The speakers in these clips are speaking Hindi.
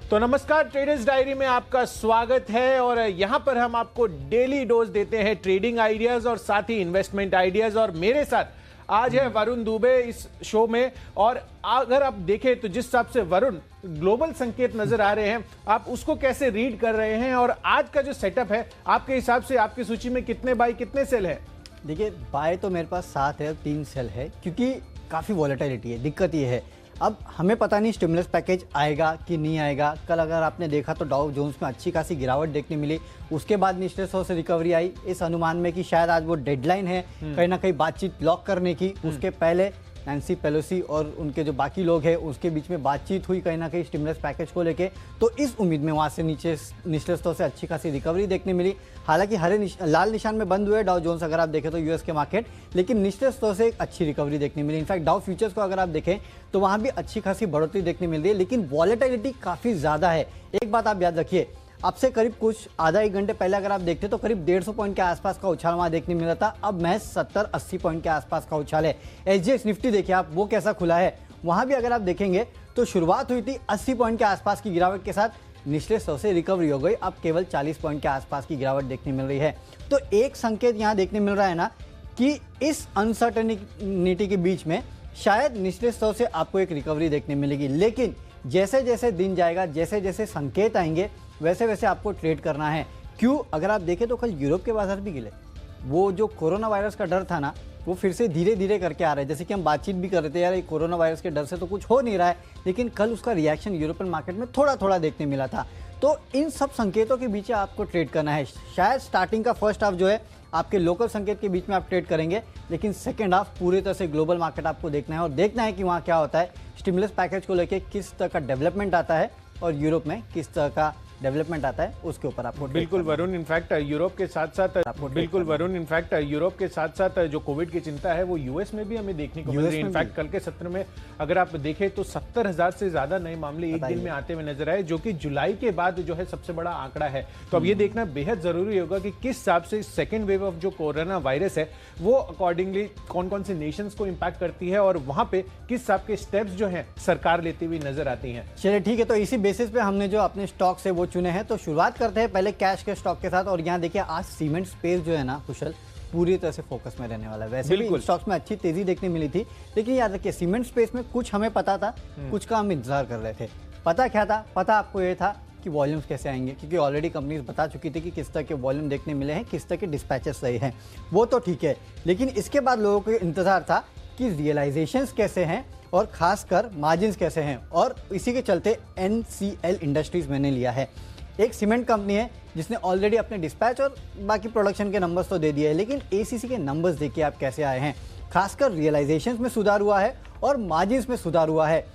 तो नमस्कार, ट्रेडर्स डायरी में आपका स्वागत है और यहाँ पर हम आपको डेली डोज देते हैं ट्रेडिंग आइडियाज और साथ ही इन्वेस्टमेंट आइडियाज। और मेरे साथ आज है वरुण दुबे इस शो में। और अगर आप देखें तो जिस हिसाब से वरुण ग्लोबल संकेत नजर आ रहे हैं, आप उसको कैसे रीड कर रहे हैं और आज का जो सेटअप है आपके हिसाब से आपकी सूची में कितने बाय कितने सेल है? देखिए, बाय तो मेरे पास 7 है, 3 सेल है, क्योंकि काफ़ी वॉलेटिलिटी है। दिक्कत ये है, अब हमें पता नहीं स्टिमुलस पैकेज आएगा कि नहीं आएगा। कल अगर आपने देखा तो डाउ जोन्स में अच्छी खासी गिरावट देखने मिली, उसके बाद निचले 100 से रिकवरी आई, इस अनुमान में कि शायद आज वो डेडलाइन है कहीं ना कहीं बातचीत लॉक करने की। उसके पहले नैन्सी पेलोसी और उनके जो बाकी लोग हैं उसके बीच में बातचीत हुई कहीं ना कहीं स्टिमुलस पैकेज को लेके, तो इस उम्मीद में वहाँ से निचले स्तरों से अच्छी खासी रिकवरी देखने मिली। हालांकि लाल निशान में बंद हुए डाउ जोन्स अगर आप देखें तो यूएस के मार्केट, लेकिन निचले स्तरों से एक अच्छी रिकवरी देखने मिली। इनफैक्ट डाउ फ्यूचर्स को अगर आप देखें तो वहाँ भी अच्छी खासी बढ़ोतरी देखने मिल रही है, लेकिन वॉलेटिलिटी काफ़ी ज़्यादा है। एक बात आप याद रखिए, अब से करीब कुछ आधा एक घंटे पहले अगर आप देखते तो करीब 150 पॉइंट के आसपास का उछाल वहां देखने मिल रहा था, अब महज 70-80 पॉइंट के आसपास का उछाल है। एसजीएक्स निफ्टी देखिए आप, वो कैसा खुला है, वहां भी अगर आप देखेंगे तो शुरुआत हुई थी 80 पॉइंट के आसपास की गिरावट के साथ, निचले 100 से रिकवरी हो गई, अब केवल 40 पॉइंट के आसपास की गिरावट देखने मिल रही है। तो एक संकेत यहाँ देखने मिल रहा है ना कि इस अनसर्टेनिटी के बीच में शायद निचले 100 से आपको एक रिकवरी देखने मिलेगी, लेकिन जैसे जैसे दिन जाएगा, जैसे जैसे संकेत आएंगे, वैसे वैसे आपको ट्रेड करना है। क्यों? अगर आप देखें तो कल यूरोप के बाजार भी गिरे। वो जो कोरोना वायरस का डर था ना, वो फिर से धीरे धीरे करके आ रहा है। जैसे कि हम बातचीत भी कर रहे थे, यार ये कोरोना वायरस के डर से तो कुछ हो नहीं रहा है, लेकिन कल उसका रिएक्शन यूरोपियन मार्केट में थोड़ा थोड़ा देखने मिला था। तो इन सब संकेतों के बीच आपको ट्रेड करना है। शायद स्टार्टिंग का फर्स्ट हाफ जो है आपके लोकल संकेत के बीच में आप ट्रेड करेंगे, लेकिन सेकेंड हाफ पूरी तरह से ग्लोबल मार्केट आपको देखना है और देखना है कि वहाँ क्या होता है, स्टिमुलस पैकेज को लेकर किस तरह का डेवलपमेंट आता है और यूरोप में किस तरह का डेवलपमेंट आता है, उसके ऊपर आपको बिल्कुल वरुण। इनफैक्ट यूरोप के साथ साथ यूरोप के साथ साथ जो कोविड की चिंता है वो यूएस में भी हमें देखने को मिल रही है। इनफैक्ट कल के सत्र में अगर आप देखें तो 70,000 से ज्यादा नए मामले एक दिन में आते हुए नजर आए, जो कि जुलाई के बाद जो है सबसे बड़ा आंकड़ा है। तो अब ये देखना बेहद जरूरी होगा कि किस हिसाब से सेकेंड वेव ऑफ जो कोरोना वायरस है वो अकॉर्डिंगली कौन कौन से नेशंस को इंपैक्ट करती है और वहां पे किस हिसाब के स्टेप्स जो है सरकार लेती हुई नजर आती है। चलिए ठीक है, तो इसी बेसिस पे हमने जो अपने स्टॉक से वो चुने हैं, तो शुरुआत करते हैं पहले कैश के स्टॉक के साथ। और यहाँ देखिए आज सीमेंट स्पेस जो है ना कुशल, पूरी तरह से फोकस में रहने वाला है। वैसे भी स्टॉक्स में अच्छी तेजी देखने मिली थी, लेकिन याद रखिए सीमेंट स्पेस में कुछ हमें पता था, कुछ का हम इंतजार कर रहे थे। पता क्या था? पता आपको ये था कि वॉल्यूम्स कैसे आएंगे, क्योंकि ऑलरेडी कंपनीज बता चुकी थी कि किस तरह के वॉल्यूम देखने मिले हैं, किस तरह के डिस्पैचेस रहे हैं, वो तो ठीक है। लेकिन इसके बाद लोगों को इंतजार था कि रियलाइजेशंस कैसे हैं और खासकर मार्जिन्स कैसे हैं, और इसी के चलते NCL इंडस्ट्रीज मैंने लिया है। एक सीमेंट कंपनी है जिसने ऑलरेडी अपने डिस्पैच और बाकी प्रोडक्शन के नंबर्स तो दे दिए हैं, लेकिन ACC के नंबर्स देखिए आप कैसे आए हैं। खासकर रियलाइजेशंस में सुधार हुआ है और मार्जिन्स में सुधार हुआ है।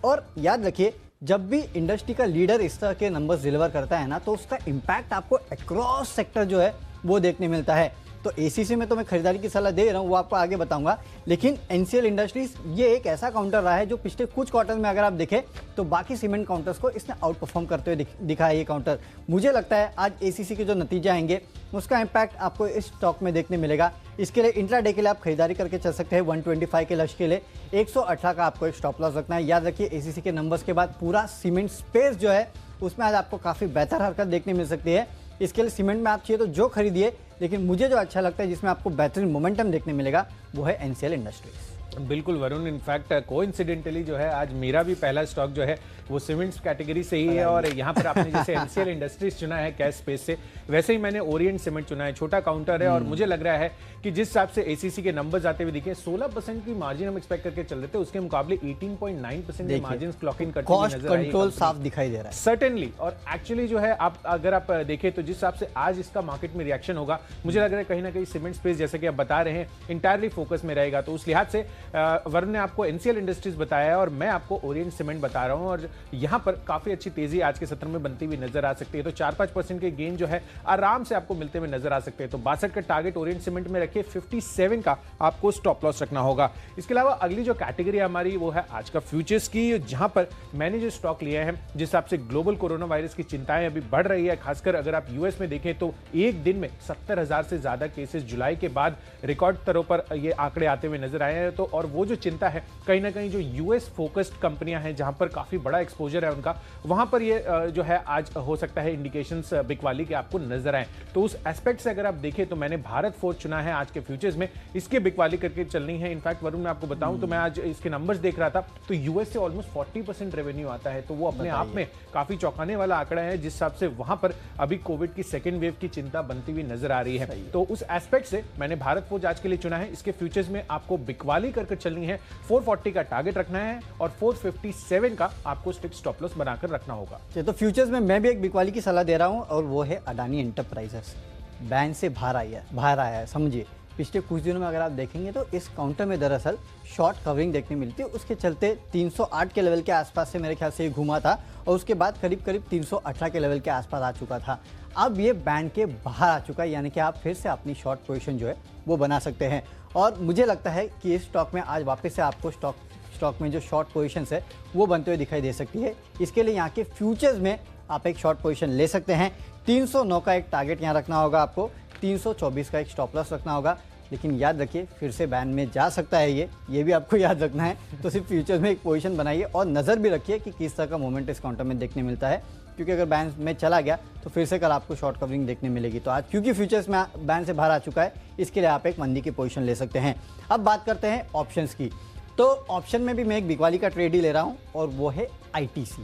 और याद रखिए, जब भी इंडस्ट्री का लीडर इस तरह के नंबर्स डिलीवर करता है ना, तो उसका इम्पैक्ट आपको अक्रॉस सेक्टर जो है वो देखने मिलता है। तो ACC में तो मैं खरीदारी की सलाह दे रहा हूँ, वो आपको आगे बताऊंगा, लेकिन NCL इंडस्ट्रीज ये एक ऐसा काउंटर रहा है जो पिछले कुछ क्वार्टर में अगर आप देखें तो बाकी सीमेंट काउंटर्स को इसने आउट परफॉर्म करते हुए दिखा है ये काउंटर। मुझे लगता है आज ACC के जो नतीजे आएंगे उसका इम्पैक्ट आपको इस स्टॉक में देखने मिलेगा। इसके लिए इंट्राडे के लिए आप खरीदारी करके चल सकते हैं। 125 के लक्ष्य के लिए 118 का आपको एक स्टॉप लॉस रखना है। याद रखिए, ACC के नंबर्स के बाद पूरा सीमेंट स्पेस जो है उसमें आज आपको काफ़ी बेहतर हरकत देखने मिल सकती है। इसके लिए सीमेंट में आप चाहिए तो जो खरीदिए, लेकिन मुझे जो अच्छा लगता है जिसमें आपको बेहतरीन मोमेंटम देखने मिलेगा वो है NCL इंडस्ट्रीज। बिल्कुल वरुण, इनफैक्ट कोइंसिडेंटली जो है आज मेरा भी पहला स्टॉक जो है वो सीमेंट्स कैटेगरी से ही है। और यहाँ पर आपने जैसे NCL इंडस्ट्रीज चुना है कैश स्पेस से, वैसे ही मैंने ओरिएंट सीमेंट चुना है, छोटा काउंटर है। और मुझे लग रहा है कि जिस हिसाब से ACC के नंबर्स आते हुए दिखे, 16% की मार्जिन हम एक्सपेक्ट करके चल रहे थे, उसके मुकाबले 18.9% के मार्जिन क्लॉक इन करते हुए नजर आई। कंट्रोल साफ दिखाई दे रहा है सर्टेनली। और एक्चुअली जो है आप अगर आप देखें तो जिस हिसाब से आज इसका मार्केट में रिएक्शन होगा, मुझे लग रहा है कहीं ना कहीं सीमेंट स्पेस जैसे कि आप बता रहे हैं इंटायरली फोकस में रहेगा। तो उस लिहाज से वरुण ने आपको NCL इंडस्ट्रीज बताया और मैं आपको ओरिएंट सीमेंट बता रहा हूं, और यहां पर काफी अच्छी तेजी आज के सत्र में बनती हुई नजर आ सकती है। तो 4-5% के गेन जो है आराम से आपको मिलते हुए नजर आ सकते हैं। तो 62 का टारगेट ओरिएंट सीमेंट में रखिए, 57 का आपको स्टॉप लॉस रखना होगा। इसके अलावा अगली जो कैटेगरी हमारी वो है आज का फ्यूचर्स की, जहां पर मैंने जो स्टॉक लिया है, जिस हिसाब से ग्लोबल कोरोना वायरस की चिंताएं अभी बढ़ रही है, खासकर अगर आप यूएस में देखें तो एक दिन में 70,000 से ज्यादा केसेस जुलाई के बाद रिकॉर्ड स्तरों पर ये आंकड़े आते हुए नजर आए हैं। तो और वो जो चिंता है कहीं ना कहीं जो यूएस फोकस्ड कंपनियां हैं जहां पर काफी बड़ा एक्सपोजर है उनका, वहां पर ये जो है आज हो सकता है इंडिकेशंस बिकवाली के आपको नजर आए। तो उस एस्पेक्ट से अगर आप देखें तो मैंने भारत फोर्ज चुना है आज के फ्यूचर्स में, इसके बिकवाली करके चलनी है। इनफैक्ट वरुण मैं आपको बताऊं तो मैं आज इसके नंबर्स देख रहा था तो यूएस से ऑलमोस्ट 40% रेवेन्यू आता है, तो वो अपने आप में काफी चौंकाने वाला आंकड़ा है, जिस हिसाब से वहां पर अभी कोविड की सेकेंड वेव की चिंता बनती हुई नजर आ रही है। तो उस एस्पेक्ट से मैंने भारत फोर्ज आज के लिए चुना है। इसके फ्यूचर्स में आपको बिकवाली करके चलनी है, 440 का टारगेट रखना है और 457 का आपको स्ट्रिक्ट स्टॉप लॉस बनाकर रखना होगा। तो फ्यूचर्स में मैं भी एक बिकवाली की सलाह दे रहा हूं और वो है अडानी एंटरप्राइजेस। बैन से बाहर आया है समझिए। पिछले कुछ दिनों में अगर आप देखेंगे तो इस काउंटर में दरअसल शॉर्ट कवरिंग देखने मिलती है, उसके चलते 308 के लेवल के आसपास से मेरे ख्याल से ये घूमा था और उसके बाद करीब 318 के लेवल के आसपास आ चुका था। अब ये बैंड के बाहर आ चुका है, यानी कि आप फिर से अपनी शॉर्ट पोजीशन जो है वो बना सकते हैं। और मुझे लगता है कि इस स्टॉक में आज वापस से आपको स्टॉक में जो शॉर्ट पोजीशंस है वो बनते हुए दिखाई दे सकती है। इसके लिए यहाँ के फ्यूचर्स में आप एक शॉर्ट पोजीशन ले सकते हैं। 309 का एक टारगेट यहाँ रखना होगा आपको, 324 का एक स्टॉप लॉस रखना होगा। लेकिन याद रखिए फिर से बैन में जा सकता है ये भी आपको याद रखना है। तो सिर्फ फ्यूचर्स में एक पोजीशन बनाइए और नज़र भी रखिए कि किस तरह का मोमेंट इस काउंटर में देखने मिलता है, क्योंकि अगर बैन में चला गया तो फिर से कल आपको शॉर्ट कवरिंग देखने मिलेगी। तो आज क्योंकि फ्यूचर्स में बैन से बाहर आ चुका है, इसके लिए आप एक मंदी की पोजीशन ले सकते हैं। अब बात करते हैं ऑप्शंस की। तो ऑप्शन में भी मैं एक बिकवाली का ट्रेड ही ले रहा हूँ और वो है ITC।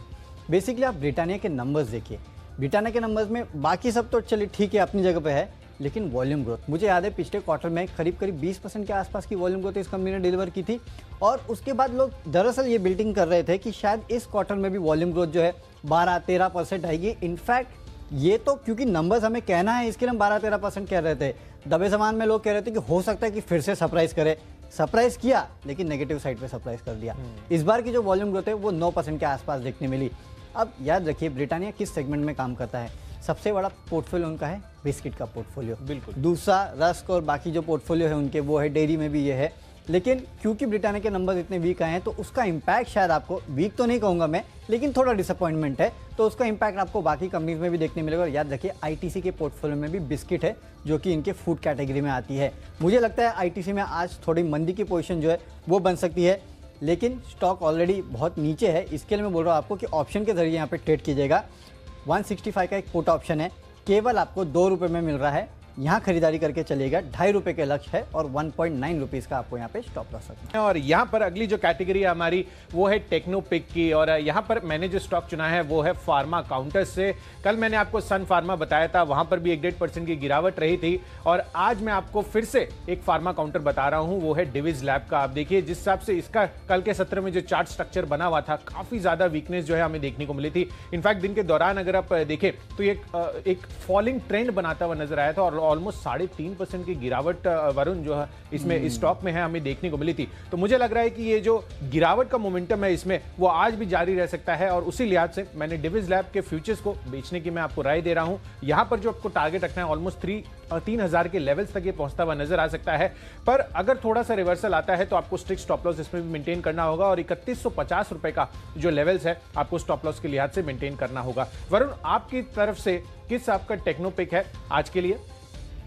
बेसिकली आप ब्रिटानिया के नंबर्स देखिए, ब्रिटानिया के नंबर्स में बाकी सब तो चलिए ठीक है अपनी जगह पे है, लेकिन वॉल्यूम ग्रोथ मुझे याद है पिछले क्वार्टर में करीब 20% के आसपास की वॉल्यूम ग्रोथ इस कंपनी ने डिलीवर की थी। और उसके बाद लोग दरअसल ये बिल्डिंग कर रहे थे कि शायद इस क्वार्टर में भी वॉल्यूम ग्रोथ जो है 12-13% आएगी। इनफैक्ट ये तो क्योंकि नंबर्स हमें कहना है इसके लिए हम 12-13% कह रहे थे। दबे सामान में लोग कह रहे थे कि हो सकता है कि फिर से सरप्राइज करे, सरप्राइज किया लेकिन नेगेटिव साइड पे सरप्राइज कर दिया। इस बार की जो वॉल्यूम ग्रोथ है वो 9% के आसपास देखने मिली। अब याद रखिए ब्रिटानिया किस सेगमेंट में काम करता है। सबसे बड़ा पोर्टफोलियो उनका है बिस्किट का पोर्टफोलियो, बिल्कुल। दूसरा रस्क और बाकी जो पोर्टफोलियो है उनके वो है, डेयरी में भी ये है। लेकिन क्योंकि ब्रिटानिया के नंबर्स इतने वीक आए हैं तो उसका इम्पैक्ट शायद आपको, वीक तो नहीं कहूँगा मैं, लेकिन थोड़ा डिसअपॉइंटमेंट है, तो उसका इम्पैक्ट आपको बाकी कंपनीज में भी देखने मिलेगा। और याद रखिए ITC के पोर्टफोलियो में भी बिस्किट है जो कि इनके फूड कैटेगरी में आती है। मुझे लगता है ITC में आज थोड़ी मंदी की पोजीशन जो है वो बन सकती है, लेकिन स्टॉक ऑलरेडी बहुत नीचे है। इसके लिए मैं बोल रहा हूँ आपको कि ऑप्शन के जरिए यहाँ पे ट्रेड कीजिएगा। 165 का एक पुट ऑप्शन है, केवल आपको 2 रुपये में मिल रहा है। यहाँ खरीदारी करके चलिएगा, 2.5 रुपये के लक्ष्य है और 1.9 रुपीज़ का आपको यहाँ पे स्टॉप लॉस रखना है। और यहाँ पर अगली जो कैटेगरी है हमारी वो है टेक्नोपिक की, और यहाँ पर मैंने जो स्टॉक चुना है वो है फार्मा काउंटर्स से। कल मैंने आपको सन फार्मा बताया था, वहां पर भी 1-1.5% की गिरावट रही थी, और आज मैं आपको फिर से एक फार्मा काउंटर बता रहा हूं, वो है डिविज लैब का। आप देखिए जिस हिसाब से इसका कल के सत्र में जो चार्ट स्ट्रक्चर बना हुआ था, काफी ज्यादा वीकनेस जो है हमें देखने को मिली थी। इनफैक्ट दिन के दौरान अगर आप देखें तो एक फॉलिंग ट्रेंड बनाता हुआ नजर आया था और ऑलमोस्ट 3.5% की गिरावट वरुण जो है इसमें इस स्टॉक में है हमें देखने को मिली थी। तो मुझे लग रहा है कि ये जो गिरावट का मोमेंटम है इसमें वो आज भी जारी रह सकता है, और उसी लिहाज से मैंने डिविज लैब के फ्यूचर्स को बेचने की मैं आपको राय दे रहा हूं। यहां पर जो आपको टारगेट रखना है ऑलमोस्ट 3,000 के लेवल्स तक ये पहुंचता हुआ नजर आ सकता है, पर अगर थोड़ा सा रिवर्सल आता है तो आपको स्ट्रिक्ट स्टॉप लॉस इसमें भी मेंटेन करना होगा, और 3150 रुपए का जो लेवल्स है आपको स्टॉप लॉस के लिहाज से मेंटेन करना होगा। वरुण आपकी तरफ से किस आपका टेक्नोपिक है आज के लिए?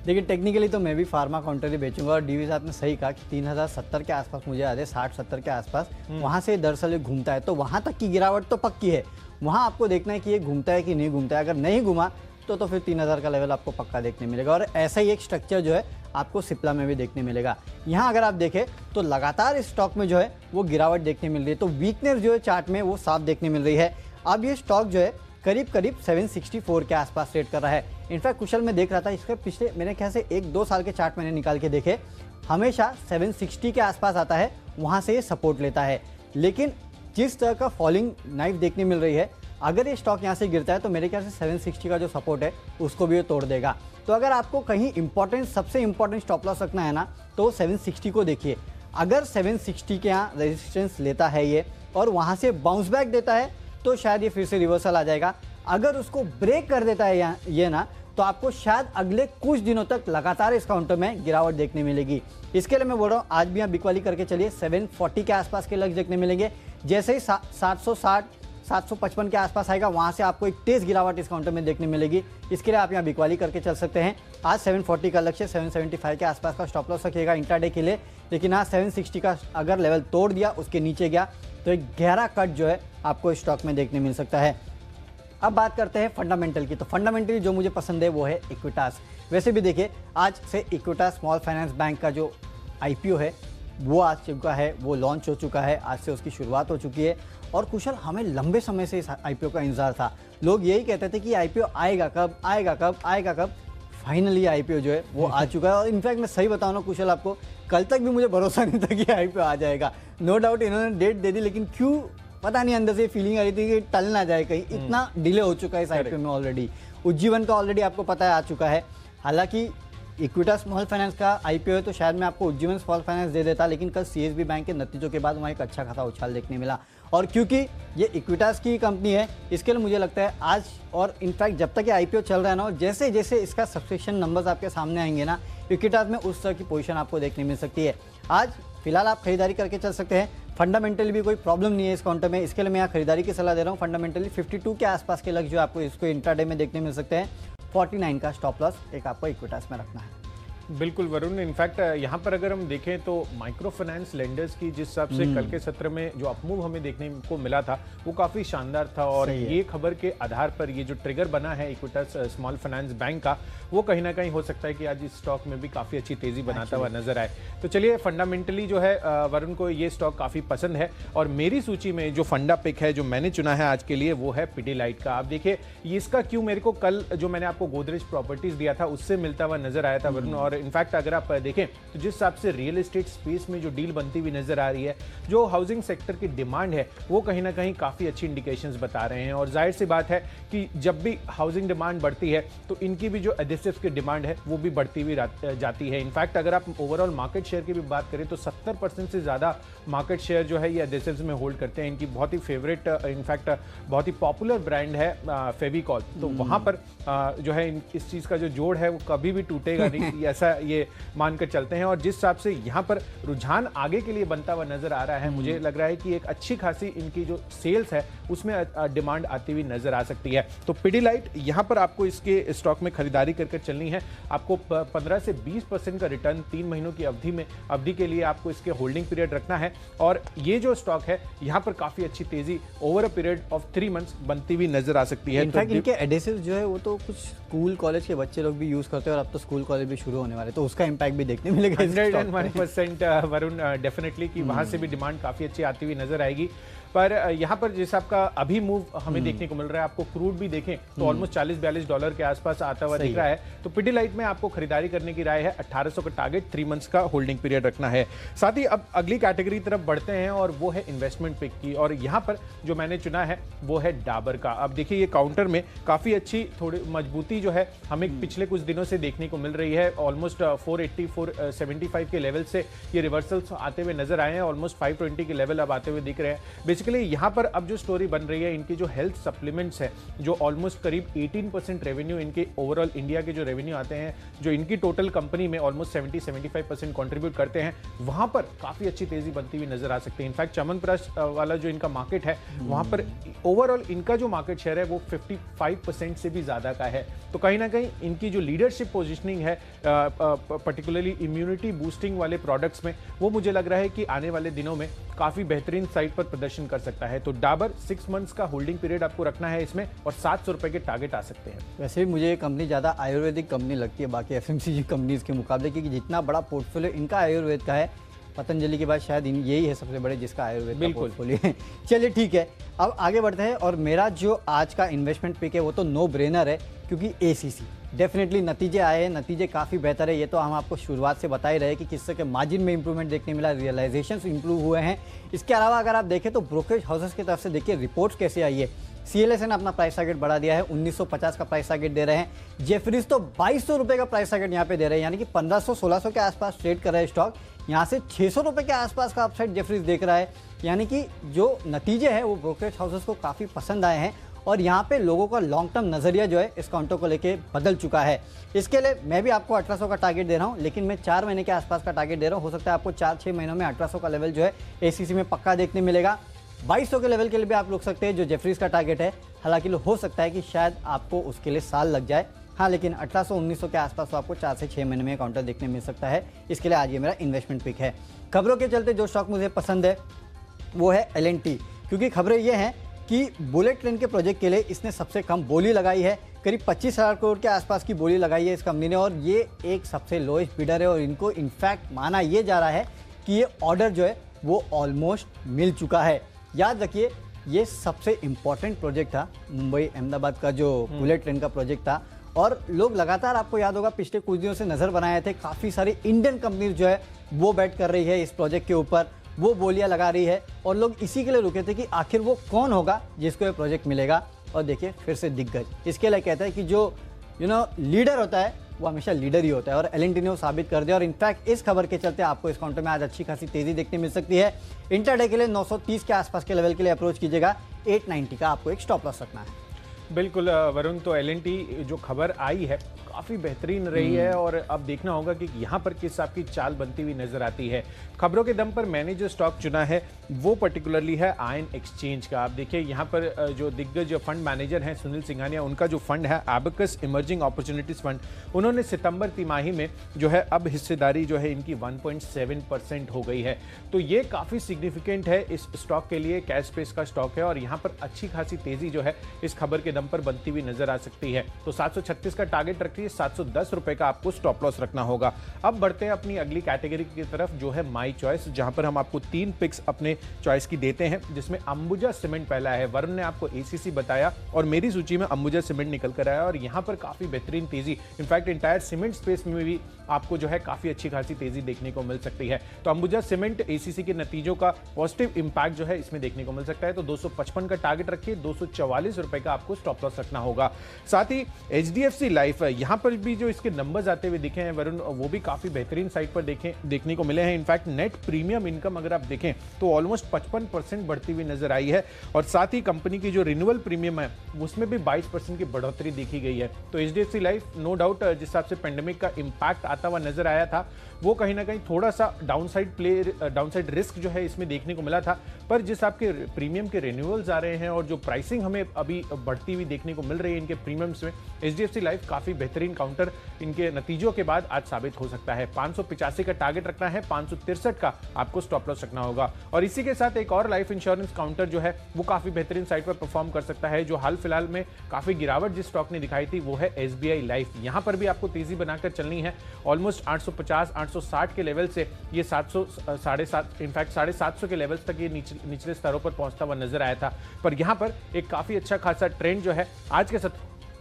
देखिए टेक्निकली तो मैं भी फार्मा काउंटर ही बेचूंगा, और डीवी साहब ने सही कहा कि 3070 के आसपास मुझे याद है, 60-70 के आसपास वहां से दरअसल ये घूमता है, तो वहां तक की गिरावट तो पक्की है। वहां आपको देखना है कि ये घूमता है कि नहीं घूमता है। अगर नहीं घूमा तो फिर 3000 का लेवल आपको पक्का देखने मिलेगा, और ऐसा ही एक स्ट्रक्चर जो है आपको सिप्ला में भी देखने मिलेगा। यहाँ अगर आप देखें तो लगातार इस स्टॉक में जो है वो गिरावट देखने मिल रही है, तो वीकनेस जो है चार्ट में वो साफ देखने मिल रही है। अब ये स्टॉक जो है करीब 764 के आसपास ट्रेड कर रहा है। इनफैक्ट कुशल में देख रहा था इसके पिछले मेरे ख्याल से 1-2 साल के चार्ट मैंने निकाल के देखे, हमेशा 760 के आसपास आता है, वहाँ से ये सपोर्ट लेता है। लेकिन जिस तरह का फॉलिंग नाइफ देखने मिल रही है, अगर ये स्टॉक यहाँ से गिरता है तो मेरे ख्याल से 760 का जो सपोर्ट है उसको भी ये तोड़ देगा। तो अगर आपको कहीं सबसे इंपॉर्टेंट स्टॉप लॉस रखना है ना, तो 760 को देखिए। अगर 760 के यहाँ रेजिस्टेंस लेता है ये और वहाँ से बाउंस बैक देता है तो शायद ये फिर से रिवर्सल आ जाएगा। अगर उसको ब्रेक कर देता है ये ना, तो आपको शायद अगले कुछ दिनों तक लगातार इस काउंटर में गिरावट देखने मिलेगी। इसके लिए मैं बोल रहा हूँ आज भी आप बिकवाली करके चलिए, 740 के आसपास के लक्ष्य देखने मिलेंगे। जैसे ही 760 755 के आसपास आएगा, वहाँ से आपको एक तेज़ गिरावट इस काउंटर में देखने मिलेगी। इसके लिए आप यहाँ बिकवाली करके चल सकते हैं। आज 740 का लक्ष्य, 775 के आसपास का स्टॉप लॉस रखिएगा इंट्राडे के लिए, लेकिन आज 760 का अगर लेवल तोड़ दिया, उसके नीचे गया तो एक गहरा कट जो है आपको स्टॉक में देखने मिल सकता है। अब बात करते हैं फंडामेंटल की। तो फंडामेंटली जो मुझे पसंद है वो है इक्विटास। वैसे भी देखिए, आज से इक्विटास स्मॉल फाइनेंस बैंक का जो IPO है वो आ चुका है, वो लॉन्च हो चुका है, आज से उसकी शुरुआत हो चुकी है। और कुशल, हमें लंबे समय से इस IPO का इंतजार था। लोग यही कहते थे कि IPO आएगा कब, आएगा कब, आएगा कब। फाइनली IPO जो है वो आ चुका है। और इनफैक्ट मैं सही बताऊँ ना कुशल, आपको कल तक भी मुझे भरोसा नहीं था कि IPO आ जाएगा। नो डाउट इन्होंने डेट दे दी, लेकिन क्यों पता नहीं, अंदर से फीलिंग आ रही थी कि टल ना जाए कहीं, इतना डिले हो चुका है इस IPO में ऑलरेडी। उज्जीवन का ऑलरेडी आपको पता है आ चुका है। हालांकि इक्विटास स्मॉल फाइनेंस का IPO है तो शायद मैं आपको उज्जीवन स्मॉल फाइनेंस दे देता, लेकिन कल CSB बैंक के नतीजों के बाद वहाँ एक अच्छा खासा उछाल देखने मिला। और क्योंकि ये इक्विटास की कंपनी है, इसके लिए मुझे लगता है आज, और इनफैक्ट जब तक ये IPO चल रहा है ना, और जैसे जैसे इसका सब्सक्रिप्शन नंबर्स आपके सामने आएंगे ना, इक्विटास में उस तरह की पोजीशन आपको देखने मिल सकती है। आज फिलहाल आप खरीदारी करके चल सकते हैं। फंडामेंटली भी कोई प्रॉब्लम नहीं है इस काउंटर में, इसके लिए मैं यहाँ खरीदारी की सलाह दे रहा हूँ। फंडामेंटली 52 के आसपास के लक्ष्य जो आपको इसको इंट्राडे में देखने मिल सकते हैं। 49 का स्टॉप लॉस एक आपको इक्विटास में रखना है। बिल्कुल वरुण, इनफैक्ट यहाँ पर अगर हम देखें तो माइक्रो फाइनेंस लेंडर्स की जिस हिसाब से कल के सत्र में जो अपमूव हमें देखने को मिला था वो काफ़ी शानदार था। और ये खबर के आधार पर ये जो ट्रिगर बना है इक्विटास स्मॉल फाइनेंस बैंक का, वो कहीं ना कहीं हो सकता है कि आज इस स्टॉक में भी काफ़ी अच्छी तेज़ी बनाता हुआ नजर आए। तो चलिए, फंडामेंटली जो है वरुण को ये स्टॉक काफ़ी पसंद है। और मेरी सूची में जो फंडा पिक है जो मैंने चुना है आज के लिए वो है पिडिलाइट का। आप देखिए, इसका क्यों मेरे को कल जो मैंने आपको गोदरेज प्रॉपर्टीज दिया था उससे मिलता हुआ नजर आया था वरुण। और इनफैक्ट अगर आप देखें तो जिस हिसाब से रियल एस्टेट स्पेस में जो डील बनती हुई नजर आ रही है, जो हाउसिंग सेक्टर की डिमांड है, वो कहीं ना कहीं काफी अच्छी इंडिकेशंस बता रहे हैं। और जाहिर सी बात है कि जब भी हाउसिंग डिमांड बढ़ती है तो इनकी भी जो एडेसिव्स की डिमांड है वो भी बढ़ती हुई जाती है। इनफैक्ट अगर आप ओवरऑल मार्केट शेयर की भी बात करें तो 70% से ज्यादा मार्केट शेयर जो है ये एडेसिव्स में होल्ड करते हैं। इनकी बहुत ही फेवरेट, इनफैक्ट बहुत ही पॉपुलर ब्रांड है फेविकॉल। तो वहां पर जो है इस चीज का जो जोड़ है वो कभी भी टूटेगा नहीं, ऐसा ये मानकर चलते हैं। और जिस हिसाब से यहाँ पर रुझान आगे के लिए बनता हुआ नजर आ रहा है, मुझे लग रहा है कि एक अच्छी खासी इनकी जो सेल्स है उसमें डिमांड आती हुई नजर आ सकती है। तो पिडिलाइट यहाँ पर आपको इसके स्टॉक में खरीदारी करके चलनी है। आपको 15 से 20% का रिटर्न 3 महीनों की अवधि के लिए आपको इसके होल्डिंग पीरियड रखना है। और ये जो स्टॉक है यहाँ पर काफी अच्छी तेजी over a period of 3 months बनती हुई नजर आ सकती है। इनफैक्ट इनके एडेसिव जो है वो तो कुछ स्कूल कॉलेज के बच्चे लोग भी यूज करते हैं, और अब तो स्कूल कॉलेज भी शुरू होने वाले, तो उसका इंपैक्ट भी देखने मिलेगा 101% वरुण, डेफिनेटली कि वहां से भी डिमांड काफी अच्छी आती हुई नजर आएगी। पर यहाँ पर जैसे आपका अभी मूव हमें देखने को मिल रहा है, आपको क्रूड भी देखें तो ऑलमोस्ट $40-42 के आसपास आता हुआ दिख रहा है। तो पिडिलाइट में आपको खरीदारी करने की राय है। 1800 का टारगेट, 3 मंथ्स का होल्डिंग पीरियड रखना है। साथ ही अब अगली कैटेगरी तरफ बढ़ते हैं और वो है इन्वेस्टमेंट पिक की। और यहाँ पर जो मैंने चुना है वो है डाबर का। अब देखिए, ये काउंटर में काफी अच्छी थोड़ी मजबूती जो है हमें पिछले कुछ दिनों से देखने को मिल रही है। ऑलमोस्ट 480-475 के लेवल से ये रिवर्सल्स आते हुए नजर आए हैं। ऑलमोस्ट 520 के लेवल अब आते हुए दिख रहे हैं। बेसिकली यहाँ पर अब जो स्टोरी बन रही है, इनकी जो हेल्थ सप्लीमेंट्स है, जो ऑलमोस्ट करीब 18% रेवेन्यू इनके ओवरऑल इंडिया के जो रेवेन्यू आते हैं, जो इनकी टोटल कंपनी में ऑलमोस्ट 70-75% कंट्रीब्यूट करते हैं, वहां पर काफी अच्छी तेजी बनती हुई नजर आ सकती है। इनफैक्ट चमनप्राश वाला जो इनका मार्केट है, वहां पर ओवरऑल इनका जो मार्केट शेयर है वो 55% से भी ज्यादा का है। तो कहीं ना कहीं इनकी जो लीडरशिप पोजिशनिंग है पर्टिकुलरली इम्यूनिटी बूस्टिंग वाले प्रोडक्ट्स में, वो मुझे लग रहा है कि आने वाले दिनों में काफी बेहतरीन साइड पर प्रदर्शन कर सकता है। तो डाबर 6 मंथ्स का होल्डिंग पीरियड आपको रखना है इसमें, और 700 रुपए के टारगेट आ सकते हैं। वैसे भी मुझे ये कंपनी ज़्यादा आयुर्वेदिक कंपनी लगती है बाकी FMCG कंपनीज के मुकाबले, क्योंकि जितना बड़ा पोर्टफोलियो इनका आयुर्वेद का है, पतंजलि के बाद शायद यही है सबसे बड़े जिसका आयुर्वेद का पोर्टफोलियो है। चलिए ठीक है, अब आगे बढ़ते हैं। और मेरा जो आज का इन्वेस्टमेंट पिक है वो तो नो ब्रेनर है, क्योंकि ACC डेफिनेटली नतीजे आए हैं, नतीजे काफ़ी बेहतर है। ये तो हम आपको शुरुआत से बता ही रहे कि किस तरह के मार्जिन में इंप्रूवमेंट देखने मिला, रियलाइजेशंस इंप्रूव हुए हैं। इसके अलावा अगर आप देखें तो ब्रोकरेज हाउसेस की तरफ से देखिए रिपोर्ट्स कैसे आई है। CLSA ने अपना प्राइस टारगेट बढ़ा दिया है, 1950 का प्राइस टारगेट दे रहे हैं। जेफरीज तो 2200 रुपये का प्राइस टारगेट यहाँ पे दे रहे हैं, यानी कि 1500-1600 के आसपास ट्रेड कर रहा है स्टॉक। यहाँ से 600 रुपये के आसपास का अपसाइड जेफरीज देख रहा है, यानी कि जो नतीजे हैं वो ब्रोकरेज हाउसेस को काफ़ी पसंद आए हैं। और यहाँ पे लोगों का लॉन्ग टर्म नज़रिया जो है इस काउंटर को लेके बदल चुका है। इसके लिए मैं भी आपको 1800 का टारगेट दे रहा हूँ, लेकिन मैं 4 महीने के आसपास का टारगेट दे रहा हूँ। हो सकता है आपको 4-6 महीनों में 1800 का लेवल जो है ACC में पक्का देखने मिलेगा। 2200 के लेवल के लिए भी आप रुक सकते हैं, जो जेफरीज का टारगेट है। हालांकि हो सकता है कि शायद आपको उसके लिए साल लग जाए। हाँ, लेकिन 1800-1900 के आसपास तो आपको 4 से 6 महीने में काउंटर देखने मिल सकता है। इसके लिए आज ये मेरा इन्वेस्टमेंट पिक है। खबरों के चलते जो स्टॉक मुझे पसंद है वो है L&T, क्योंकि खबरें ये हैं कि बुलेट ट्रेन के प्रोजेक्ट के लिए इसने सबसे कम बोली लगाई है। करीब 25,000 करोड़ के आसपास की बोली लगाई है इस कंपनी ने, और ये एक सबसे लोएस्ट बिडर है। और इनको इनफैक्ट माना ये जा रहा है कि ये ऑर्डर जो है वो ऑलमोस्ट मिल चुका है। याद रखिए, ये सबसे इंपॉर्टेंट प्रोजेक्ट था, मुंबई अहमदाबाद का जो बुलेट ट्रेन का प्रोजेक्ट था। और लोग लगातार, आपको याद होगा, पिछले कुछ दिनों से नजर बनाए थे, काफ़ी सारी इंडियन कंपनीज जो है वो बैट कर रही है इस प्रोजेक्ट के ऊपर, वो बोलियां लगा रही है। और लोग इसी के लिए रुके थे कि आखिर वो कौन होगा जिसको ये प्रोजेक्ट मिलेगा। और देखिए, फिर से दिग्गज। इसके लिए कहते हैं कि जो लीडर होता है वो हमेशा लीडर ही होता है, और L&T ने वो साबित कर दिया। और इनफैक्ट इस खबर के चलते आपको इस काउंटर में आज अच्छी खासी तेजी देखने मिल सकती है। इंट्राडे के लिए 930 के आसपास के लेवल के लिए अप्रोच कीजिएगा। 890 का आपको एक स्टॉप लॉस रखना है। बिल्कुल वरुण, तो L&T जो खबर आई है काफ़ी बेहतरीन रही है, और अब देखना होगा कि यहाँ पर किस आपकी चाल बनती हुई नजर आती है। खबरों के दम पर मैंने जो स्टॉक चुना है वो पर्टिकुलरली है आयन एक्सचेंज का। आप देखिए, यहाँ पर जो दिग्गज फंड मैनेजर हैं सुनील सिंघानिया, उनका जो फंड है एबेकस इमर्जिंग अपॉर्चुनिटीज फंड, उन्होंने सितंबर तिमाही में जो है अब हिस्सेदारी जो है इनकी 1.7% हो गई है। तो ये काफ़ी सिग्निफिकेंट है इस स्टॉक के लिए। कैश स्पेस का स्टॉक है, और यहाँ पर अच्छी खासी तेजी जो है इस खबर के दम पर बनती हुई नजर आ सकती है। तो 736 का टारगेट रखिए, 710 रुपए का आपको स्टॉप लॉस रखना होगा। अब बढ़ते हैं अपनी अगली कैटेगरी की तरफ, जो है माई चॉइस, जहां पर हम आपको 3 पिक्स अपने चॉइस की देते हैं, जिसमें अंबुजा सीमेंट पहला है। वरुण ने आपको ACC बताया और मेरी सूची में अंबुजा सीमेंट निकल कर आया, और यहां पर काफी बेहतरीन तेजी, इनफैक्ट इंटायर सीमेंट स्पेस में भी आपको जो है काफी अच्छी खासी तेजी देखने को मिल सकती है। तो अंबुजा सीमेंट ACC के नतीजों का पॉजिटिव इंपैक्ट जो है इसमें देखने को मिल सकता है। तो 255 का टारगेट रखिए, 244 रुपए का आपको स्टॉप लॉस रखना होगा। साथ ही HDFC लाइफ, यहां पर भी जो इसके नंबर्स आते हुए दिखे हैं वरुण, वो भी काफी बेहतरीन साइड पर देखने को मिले हैं। इनफैक्ट नेट प्रीमियम इनकम अगर आप देखें तो ऑलमोस्ट 55% बढ़ती हुई नजर आई है, और साथ ही कंपनी की जो रिन्यूअल प्रीमियम है उसमें भी 22% की बढ़ोतरी देखी गई है। तो HDFC लाइफ नो डाउट जिस हिसाब से पेंडेमिक का इंपैक्ट आता हुआ नजर आया था, वो कहीं ना कहीं थोड़ा सा डाउनसाइड रिस्क जो है इसमें देखने को मिला था। पर जिस आपके प्रीमियम के रिन्यूअल्स आ रहे हैं और जो प्राइसिंग हमें अभी बढ़ती हुई देखने को मिल रही है इनके प्रीमियम्स में, HDFC लाइफ काफी बेहतरीन काउंटर इनके नतीजों के बाद आज साबित हो सकता है। 585 का टारगेट रखना है, 563 का आपको स्टॉप लॉस रखना होगा। और इसी के साथ एक और लाइफ इंश्योरेंस काउंटर जो है वो काफी बेहतरीन साइड पर परफॉर्म कर सकता है। जो हाल फिलहाल में काफी गिरावट जिस स्टॉक ने दिखाई थी वो है SBI लाइफ। यहां पर भी आपको तेजी बनाकर चलनी है। ऑलमोस्ट 850-860 के लेवल से ये 700 इनफैक्ट 750 के लेवल्स तक ये निचले स्तरों पर पहुंचता हुआ नजर आया था। पर यहां पर एक काफी अच्छा खासा ट्रेंड जो है आज के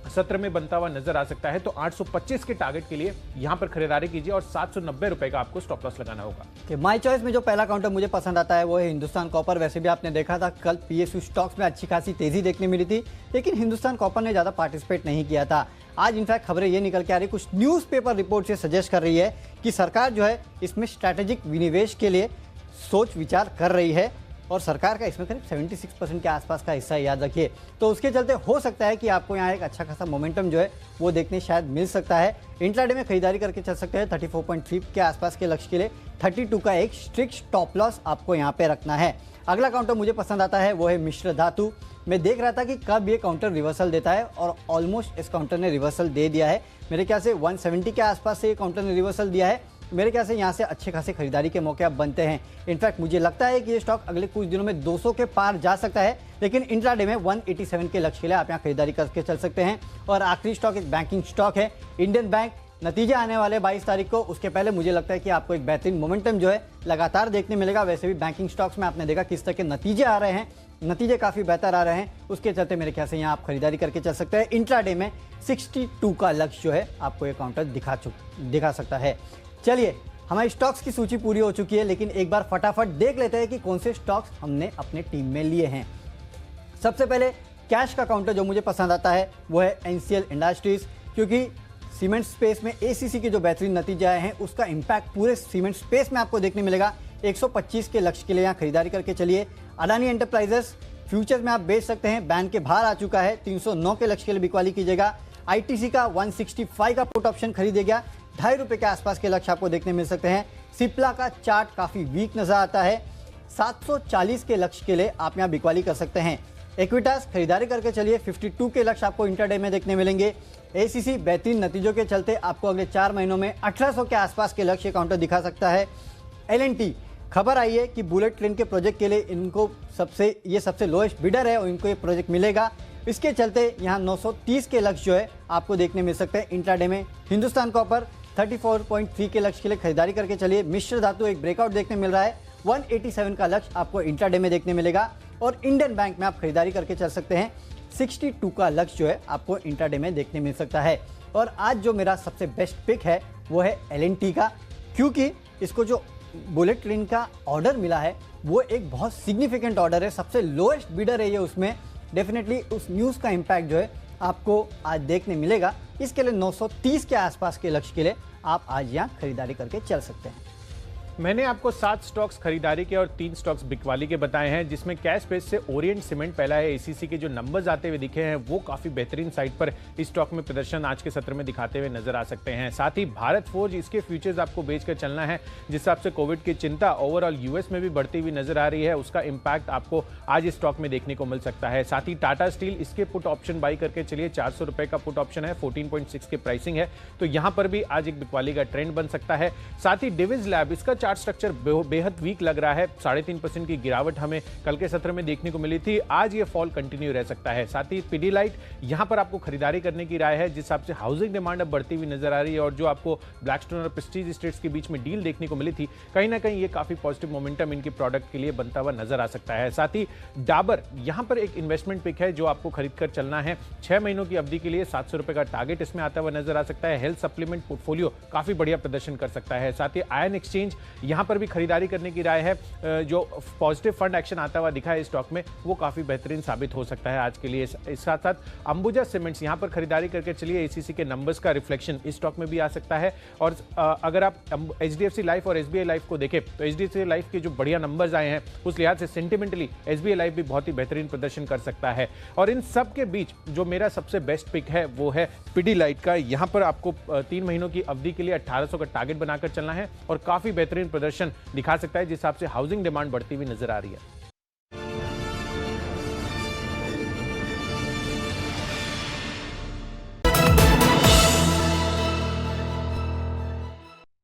सत्र में बनता हुआ नजर आ सकता है। तो 825 के टारगेट के लिए यहां पर खरीदारी कीजिए, और 790 रुपए का आपको स्टॉप लॉस लगाना होगा। माई चॉइस में जो पहला काउंटर मुझे पसंद आता है वो है हिंदुस्तान कॉपर। वैसे भी आपने देखा था कल PSU स्टॉक्स में अच्छी खासी तेजी देखने मिली थी, लेकिन हिंदुस्तान कॉपर ने ज्यादा पार्टिसिपेट नहीं किया था। आज इनफैक्ट खबरें ये निकल के आ रही, कुछ न्यूज़पेपर रिपोर्ट से सजेस्ट कर रही है कि सरकार जो है इसमें स्ट्रैटेजिक विनिवेश के लिए सोच विचार कर रही है, और सरकार का इसमें करीब 76% के आसपास का हिस्सा याद रखिए। तो उसके चलते हो सकता है कि आपको यहाँ एक अच्छा खासा मोमेंटम जो है वो देखने शायद मिल सकता है। इंट्राडे में खरीदारी करके चल सकते हैं। 34.3 के आसपास के लक्ष्य के लिए 32 का एक स्ट्रिक्ट स्टॉप लॉस आपको यहाँ पे रखना है। अगला काउंटर मुझे पसंद आता है वो है मिश्र धातु। मैं देख रहा था कि कब ये काउंटर रिवर्सल देता है, और ऑलमोस्ट इस काउंटर ने रिवर्सल दे दिया है। मेरे ख्याल से 170 के आसपास से ये काउंटर ने रिवर्सल दिया है। मेरे ख्याल से यहाँ से अच्छे खासे खरीदारी के मौके अब बनते हैं। इनफैक्ट मुझे लगता है कि ये स्टॉक अगले कुछ दिनों में 200 के पार जा सकता है, लेकिन इंट्राडे में 187 के लक्ष्य के लिए आप यहाँ खरीदारी करके चल सकते हैं। और आखिरी स्टॉक एक बैंकिंग स्टॉक है, इंडियन बैंक। नतीजे आने वाले 22 तारीख को, उसके पहले मुझे लगता है कि आपको एक बेहतरीन मोमेंटम जो है लगातार देखने मिलेगा। वैसे भी बैंकिंग स्टॉक्स में आपने देखा किस तरह के नतीजे आ रहे हैं, नतीजे काफ़ी बेहतर आ रहे हैं। उसके चलते मेरे ख्याल से यहाँ आप खरीदारी करके चल सकते हैं। इंट्राडे में 62 का लक्ष्य जो है आपको ये काउंटर दिखा सकता है। चलिए, हमारी स्टॉक्स की सूची पूरी हो चुकी है, लेकिन एक बार फटाफट देख लेते हैं कि कौन से स्टॉक्स हमने अपने टीम में लिए हैं। सबसे पहले कैश का काउंटर जो मुझे पसंद आता है वो है NCL इंडस्ट्रीज, क्योंकि सीमेंट स्पेस में ACC के जो बेहतरीन नतीजे आए हैं उसका इंपैक्ट पूरे सीमेंट स्पेस में आपको देखने मिलेगा। 125 के लक्ष्य के लिए यहाँ खरीदारी करके चलिए। अडानी एंटरप्राइजेस फ्यूचर्स में आप बेच सकते हैं, बैन के बाहर आ चुका है। 309 के लक्ष्य के लिए बिकवाली कीजिएगा। ITC का 165 का पुट ऑप्शन खरीदेगा, ₹2.5 के आसपास के लक्ष्य आपको देखने मिल सकते हैं। सिप्ला का चार्ट काफी वीक नजर आता है। 740 के लक्ष्य के लिए आप यहाँ बिकवाली कर सकते हैं। इक्विटास खरीदारी करके चलिए 52 के लक्ष्य आपको इंट्राडे में देखने मिलेंगे। एसीसी बेहतरीन नतीजों के चलते आपको अगले 4 महीनों में 1800 के आसपास के लक्ष्य काउंटर दिखा सकता है। एलएनटी खबर आई है कि बुलेट ट्रेन के प्रोजेक्ट के लिए इनको सबसे लोएस्ट बिडर है और इनको ये प्रोजेक्ट मिलेगा। इसके चलते यहाँ 930 के लक्ष्य जो है आपको देखने मिल सकते हैं इंट्राडे में। हिंदुस्तान कॉपर 34.3 के लक्ष्य के लिए खरीदारी करके चलिए। मिश्र धातु एक ब्रेकआउट देखने मिल रहा है, 187 का लक्ष्य आपको इंट्राडे में देखने मिलेगा। और इंडियन बैंक में आप खरीदारी करके चल सकते हैं, 62 का लक्ष्य जो है आपको इंट्राडे में देखने मिल सकता है। और आज जो मेरा सबसे बेस्ट पिक है वो है एलएनटी का, क्योंकि इसको जो बुलेट ट्रेन का ऑर्डर मिला है वो एक बहुत सिग्निफिकेंट ऑर्डर है, सबसे लोएस्ट बिडर है ये। उसमें डेफिनेटली उस न्यूज़ का इम्पैक्ट जो है आपको आज देखने मिलेगा। इसके लिए 930 के आसपास के लक्ष्य के लिए आप आज यहाँ खरीदारी करके चल सकते हैं। मैंने आपको 7 स्टॉक्स खरीदारी के और 3 स्टॉक्स बिकवाली के बताए हैं, जिसमें कैश बेस से ओरिएंट सीमेंट पहला है। एसीसी के जो नंबर्स आते हुए दिखे हैं वो काफी बेहतरीन साइड पर इस स्टॉक में प्रदर्शन आज के सत्र में दिखाते हुए नजर आ सकते हैं। साथ ही भारत फोर्ज, इसके फ्यूचर्स आपको बेचकर चलना है। जिस हिसाब से कोविड की चिंता ओवरऑल यूएस में भी बढ़ती हुई नजर आ रही है, उसका इंपैक्ट आपको आज इस स्टॉक में देखने को मिल सकता है। साथ ही टाटा स्टील, इसके पुट ऑप्शन बाई करके चलिए। 400 रुपए का पुट ऑप्शन है, 14.6 की प्राइसिंग है, तो यहां पर भी आज एक बिकवाली का ट्रेंड बन सकता है। साथ ही डिविज लैब, इसका चार्ट स्ट्रक्चर बेहद वीक लग रहा है। 3.5% की गिरावट हमें कल के सत्र में देखने को मिली थी, आज ये फॉल कंटिन्यू रह सकता है। साथ ही पिडीलाइट, यहां पर आपको खरीदारी करने की राय है। जिस हिसाब से हाउसिंग डिमांड अब बढ़ती हुई नजर आ रही है और जो आपको ब्लैकस्टोन और प्रेस्टीज एस्टेट्स के बीच में डील देखने को मिली थी, कहीं ना कहीं ये काफी पॉजिटिव मोमेंटम इनके प्रोडक्ट के लिए बनता हुआ नजर आ सकता है। साथ ही डाबर, यहां पर एक इन्वेस्टमेंट पिक है जो आपको खरीद कर चलना है। 6 महीनों की अवधि के लिए 700 रुपए का टारगेट इसमें आता हुआ नजर आ सकता है। हेल्थ सप्लीमेंट पोर्टफोलियो काफी बढ़िया प्रदर्शन कर सकता है। साथ ही आयन एक्सचेंज, यहां पर भी खरीदारी करने की राय है। जो पॉजिटिव फंड एक्शन आता हुआ दिखा है इस स्टॉक में, वो काफी बेहतरीन साबित हो सकता है आज के लिए। इस साथ साथ अंबुजा सीमेंट्स, यहां पर खरीदारी करके चलिए। एसीसी के नंबर्स का रिफ्लेक्शन इस स्टॉक में भी आ सकता है। और अगर आप एचडीएफसी लाइफ और एसबीआई लाइफ को देखें तो एचडीएफसी लाइफ के जो बढ़िया नंबर्स आए हैं उस लिहाज से सेंटिमेंटली एसबीआई लाइफ भी बहुत ही बेहतरीन प्रदर्शन कर सकता है। और इन सब के बीच जो मेरा सबसे बेस्ट पिक है वो है पिडीलाइट का। यहां पर आपको 3 महीनों की अवधि के लिए 1800 का टारगेट बनाकर चलना है और काफी बेहतरीन प्रदर्शन दिखा सकता है, जिस हिसाब से हाउसिंग डिमांड बढ़ती हुई नजर आ रही है।